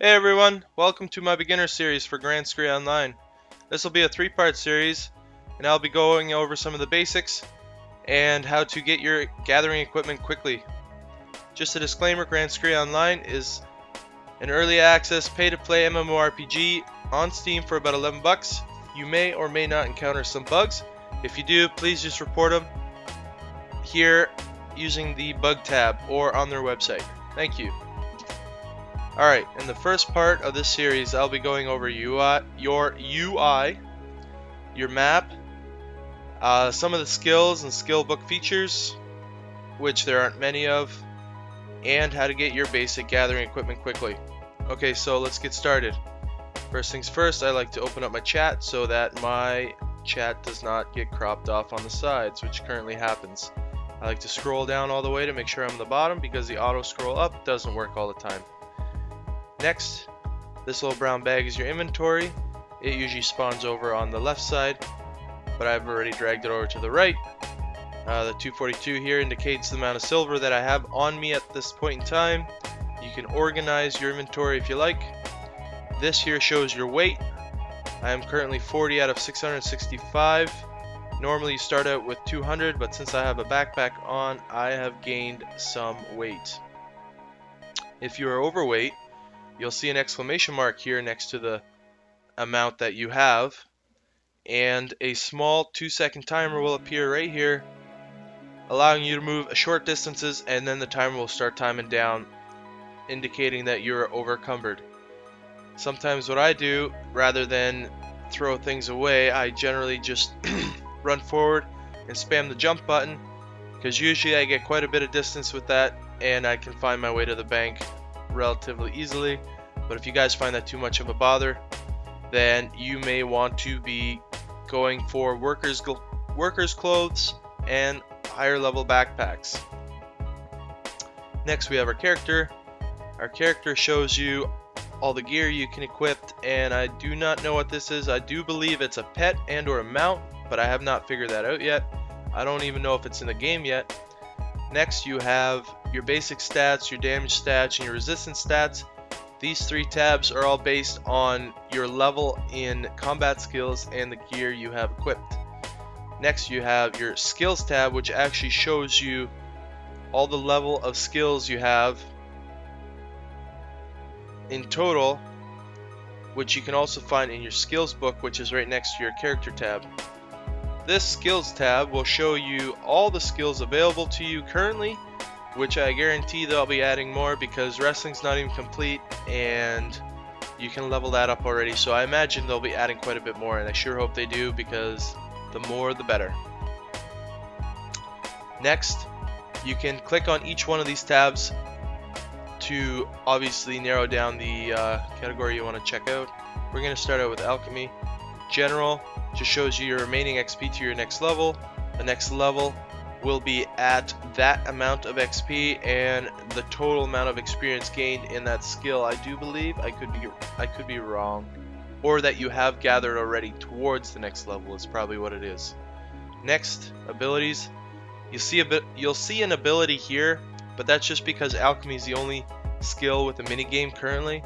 Hey everyone, welcome to my beginner series for Gran Skrea Online. This will be a three-part series, and I'll be going over some of the basics and how to get your gathering equipment quickly. Just a disclaimer, Gran Skrea Online is an early access pay-to-play MMORPG on Steam for about 11 bucks. You may or may not encounter some bugs. If you do, please just report them here using the bug tab or on their website. Thank you. Alright, in the first part of this series, I'll be going over your UI, your map, some of the skills and skill book features, which there aren't many of, and how to get your basic gathering equipment quickly. Okay, so let's get started. First things first, I like to open up my chat so that my chat does not get cropped off on the sides, which currently happens. I like to scroll down all the way to make sure I'm on the bottom because the auto scroll up doesn't work all the time. Next, this little brown bag is your inventory. It usually spawns over on the left side, but I've already dragged it over to the right. The 242 here indicates the amount of silver that I have on me at this point in time. You can organize your inventory if you like. This here shows your weight. I am currently 40 out of 665. Normally you start out with 200, but since I have a backpack on, I have gained some weight. If you are overweight, you'll see an exclamation mark here next to the amount that you have, and a small 2-second timer will appear right here, allowing you to move short distances, and then the timer will start timing down, indicating that you're overcumbered. Sometimes what I do, rather than throw things away, I generally just run forward and spam the jump button, because usually I get quite a bit of distance with that, and I can find my way to the bank relatively easily. But if you guys find that too much of a bother, then you may want to be going for workers clothes and higher level backpacks. Next we have our character. Our character shows you all the gear you can equip, and I do not know what this is. I do believe it's a pet and or a mount, but I have not figured that out yet. I don't even know if it's in the game yet. Next you have your basic stats, your damage stats, and your resistance stats. These three tabs are all based on your level in combat skills and the gear you have equipped. Next you have your skills tab, which actually shows you all the level of skills you have in total, which you can also find in your skills book, which is right next to your character tab. This skills tab will show you all the skills available to you currently, which I guarantee they'll be adding more because wrestling's not even complete and you can level that up already. So I imagine they'll be adding quite a bit more, and I sure hope they do, because the more the better. Next, you can click on each one of these tabs to obviously narrow down the category you want to check out. We're going to start out with alchemy. General just shows you your remaining XP to your next level. The next level will be at that amount of XP and the total amount of experience gained in that skill. I do believe, I could be wrong, or that you have gathered already towards the next level is probably what it is. Next, abilities. You'll see an ability here, but that's just because alchemy is the only skill with a mini game currently,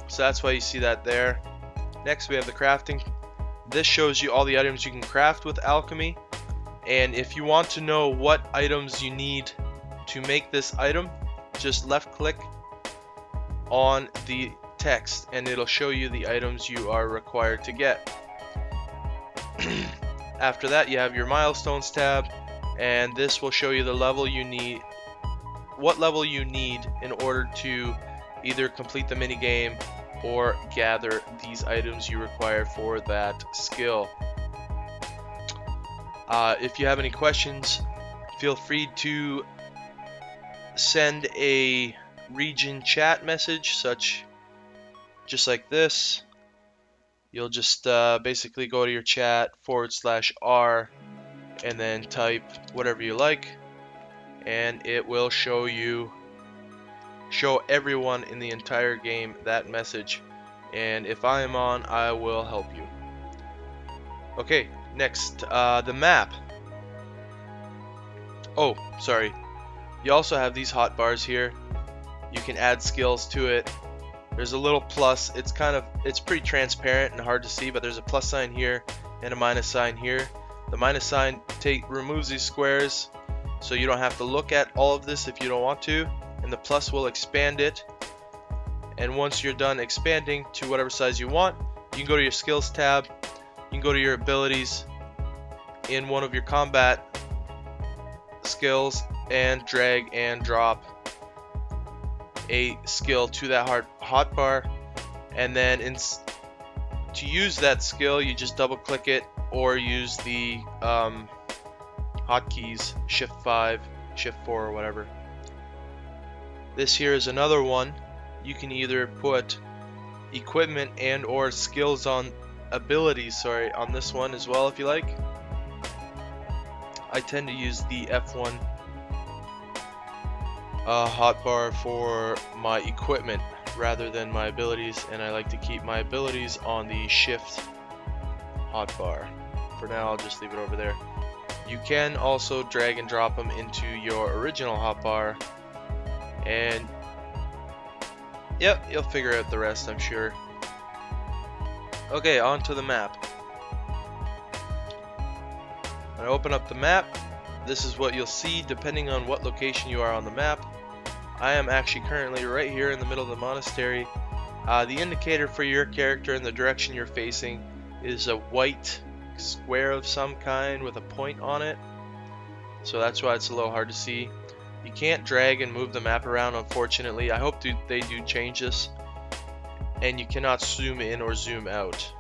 so that's why you see that there. Next we have the crafting. This shows you all the items you can craft with alchemy. And if you want to know what items you need to make this item, just left click on the text and it'll show you the items you are required to get. After that you have your milestones tab, and this will show you the level you need, what level you need in order to either complete the mini game or gather these items you require for that skill. If you have any questions, feel free to send a region chat message, just like this. You'll just basically go to your chat /R and then type whatever you like, and it will show everyone in the entire game that message, and if I am on, I will help you. Okay, next, the map. Oh, sorry. You also have these hotbars here. You can add skills to it, there's a little plus. It's pretty transparent and hard to see, but there's a plus sign here and a minus sign here. The minus sign removes these squares, so you don't have to look at all of this if you don't want to, and the plus will expand it. And once you're done expanding to whatever size you want, you can go to your skills tab, you can go to your abilities in one of your combat skills and drag and drop a skill to that hotbar, and then to use that skill you just double click it or use the hotkeys shift 5, shift 4 or whatever. This here is another one. You can either put equipment and or skills on abilities, on this one as well if you like. I tend to use the F1 hotbar for my equipment rather than my abilities, and I like to keep my abilities on the shift hotbar. For now I'll just leave it over there. You can also drag and drop them into your original hotbar, and yep, you'll figure out the rest, I'm sure. Okay, on to the map. When I open up the map, this is what you'll see depending on what location you are on the map. I am actually currently right here in the middle of the monastery. The indicator for your character and the direction you're facing is a white square of some kind with a point on it, so that's why it's a little hard to see. You can't drag and move the map around, unfortunately. I hope they do change this. And you cannot zoom in or zoom out.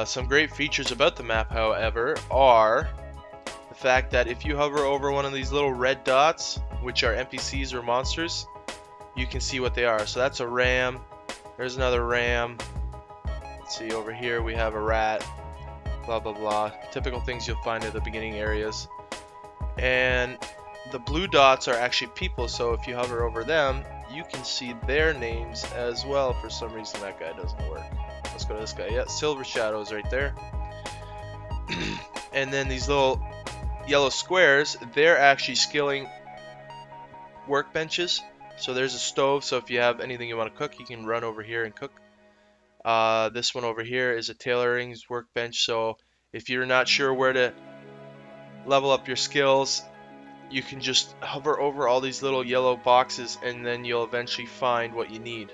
Some great features about the map, however, are the fact that if you hover over one of these little red dots, which are NPCs or monsters, you can see what they are. So that's a ram. There's another ram. Let's see, over here we have a rat. Blah blah blah. Typical things you'll find at the beginning areas. And the blue dots are actually people, so if you hover over them, you can see their names as well. For some reason that guy doesn't work. Let's go to this guy. Yeah, Silver Shadows right there. And then these little yellow squares, they're actually skilling workbenches. So there's a stove, so if you have anything you want to cook, you can run over here and cook. This one over here is a tailoring workbench, so if you're not sure where to level up your skills, you can just hover over all these little yellow boxes and then you'll eventually find what you need.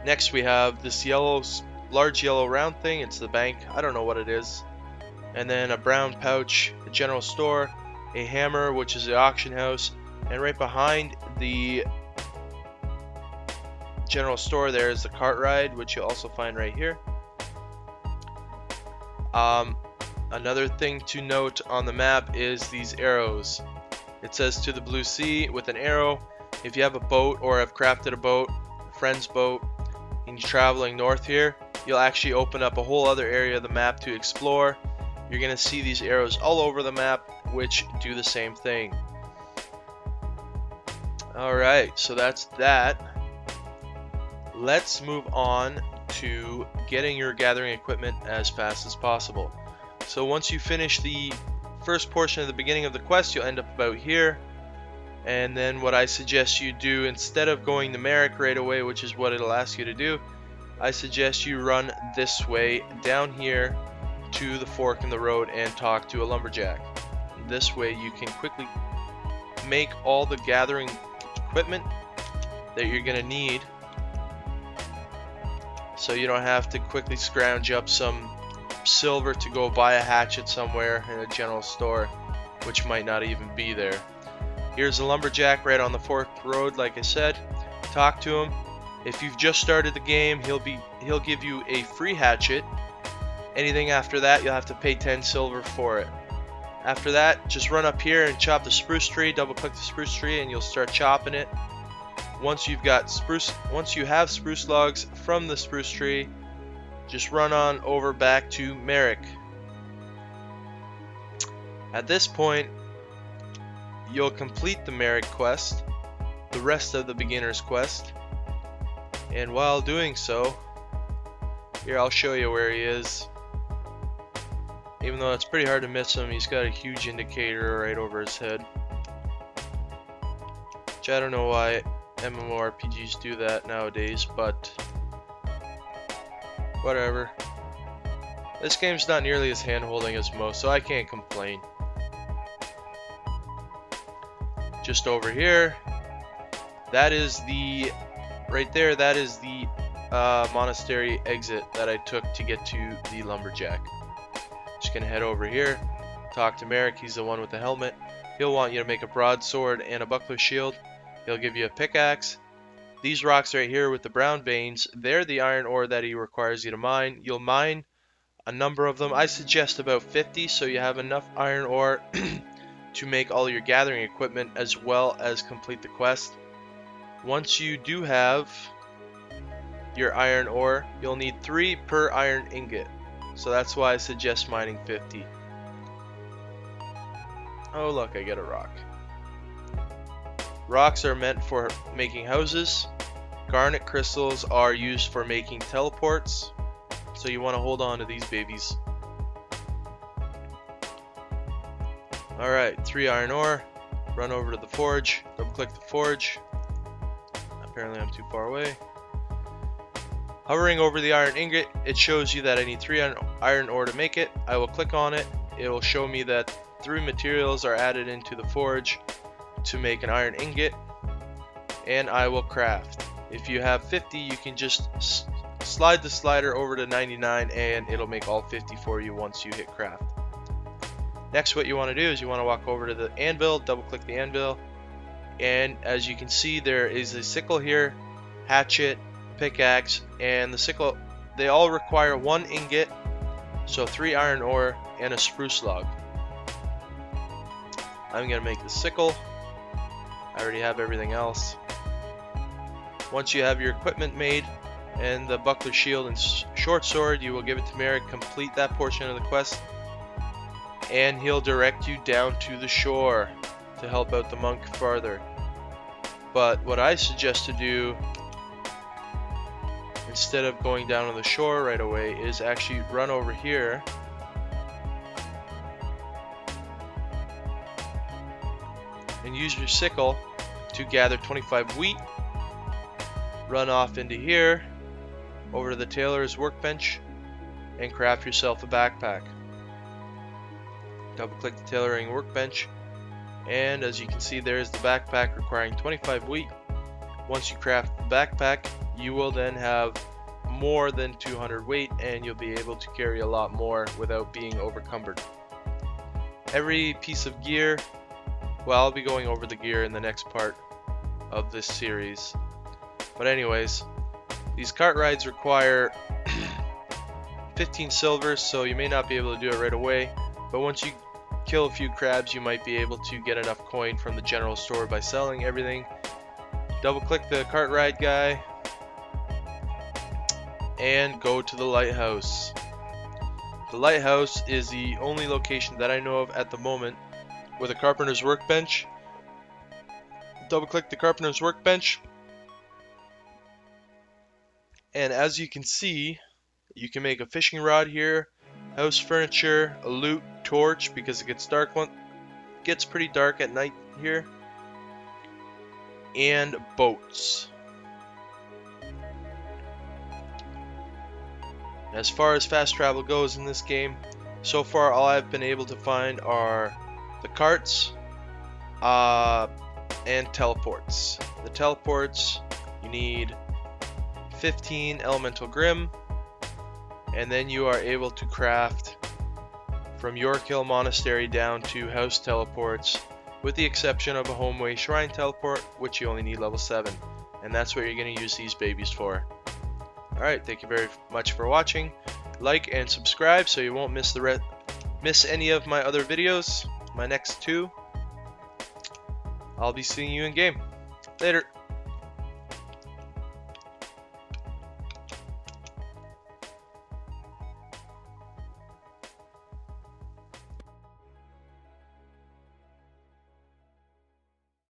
Next we have this large yellow round thing. It's the bank. I don't know what it is. And then a brown pouch, a general store, a hammer, which is the auction house, and right behind the general store there is the cart ride, which you'll also find right here. Another thing to note on the map is these arrows. It says to the blue sea with an arrow. If you have a boat or have crafted a boat, a friend's boat, and you're traveling north here, you'll actually open up a whole other area of the map to explore. You're going to see these arrows all over the map which do the same thing. Alright, so that's that. Let's move on to getting your gathering equipment as fast as possible. So once you finish the first portion of the beginning of the quest, you'll end up about here. And then what I suggest you do, instead of going to Merrick right away, which is what it'll ask you to do, I suggest you run this way down here to the fork in the road and talk to a lumberjack. This way you can quickly make all the gathering equipment that you're going to need, so you don't have to quickly scrounge up some silver to go buy a hatchet somewhere in a general store, which might not even be there. Here's a lumberjack right on the forked road, like I said. Talk to him. If you've just started the game, he'll give you a free hatchet. Anything after that, you'll have to pay 10 silver for it. After that, just run up here and chop the spruce tree. Double click the spruce tree and you'll start chopping it. Once you have spruce logs from the spruce tree, just run on over back to Merrick. At this point, you'll complete the Merrick quest, the rest of the beginner's quest, and while doing so, here I'll show you where he is. Even though it's pretty hard to miss him, he's got a huge indicator right over his head, which I don't know why MMORPGs do that nowadays, but whatever. This game's not nearly as hand-holding as most, so I can't complain. Just over here, that is the, right there, that is the monastery exit that I took to get to the lumberjack. Just gonna head over here, talk to Merrick, he's the one with the helmet. He'll want you to make a broadsword and a buckler shield. He'll give you a pickaxe. These rocks right here with the brown veins, they're the iron ore that he requires you to mine. You'll mine a number of them. I suggest about 50, so you have enough iron ore to make all your gathering equipment as well as complete the quest. Once you do have your iron ore, you'll need 3 per iron ingot. So that's why I suggest mining 50. Oh look, I get a rock. Rocks are meant for making houses. Garnet crystals are used for making teleports. So you want to hold on to these babies. Alright, 3 iron ore. Run over to the forge. Double click the forge. Apparently I'm too far away. Hovering over the iron ingot, it shows you that I need 3 iron ore to make it. I will click on it. It will show me that 3 materials are added into the forge to make an iron ingot. And I will craft. If you have 50, you can just slide the slider over to 99 and it'll make all 50 for you once you hit craft. Next, what you want to do is you want to walk over to the anvil, double click the anvil, and as you can see there is a sickle here, hatchet, pickaxe, and the sickle, they all require 1 ingot, so 3 iron ore and a spruce log. I'm going to make the sickle. I already have everything else. Once you have your equipment made and the buckler shield and short sword, you will give it to Merrick, complete that portion of the quest, and he'll direct you down to the shore to help out the monk farther. But what I suggest to do, instead of going down to the shore right away, is actually run over here and use your sickle to gather 25 wheat. Run off into here, over to the tailor's workbench, and craft yourself a backpack. Double click the tailoring workbench, and as you can see, there's the backpack requiring 25 wheat. Once you craft the backpack, you will then have more than 200 weight, and you'll be able to carry a lot more without being overcumbered. Every piece of gear, well, I'll be going over the gear in the next part of this series. But anyways, these cart rides require 15 silver, so you may not be able to do it right away. But once you kill a few crabs, you might be able to get enough coin from the general store by selling everything. Double click the cart ride guy and go to the lighthouse. The lighthouse is the only location that I know of at the moment with a carpenter's workbench. Double click the carpenter's workbench, and as you can see, you can make a fishing rod here, house furniture, a loot, torch, because it gets pretty dark at night here, and boats. As far as fast travel goes in this game, so far all I've been able to find are the carts and teleports. The teleports, you need 15 elemental grim, and then you are able to craft from York Hill Monastery down to house teleports, with the exception of a Homeway Shrine teleport, which you only need level 7, and that's what you're going to use these babies for. Alright, thank you very much for watching. Like and subscribe so you won't miss any of my other videos, my next 2. I'll be seeing you in game. Later.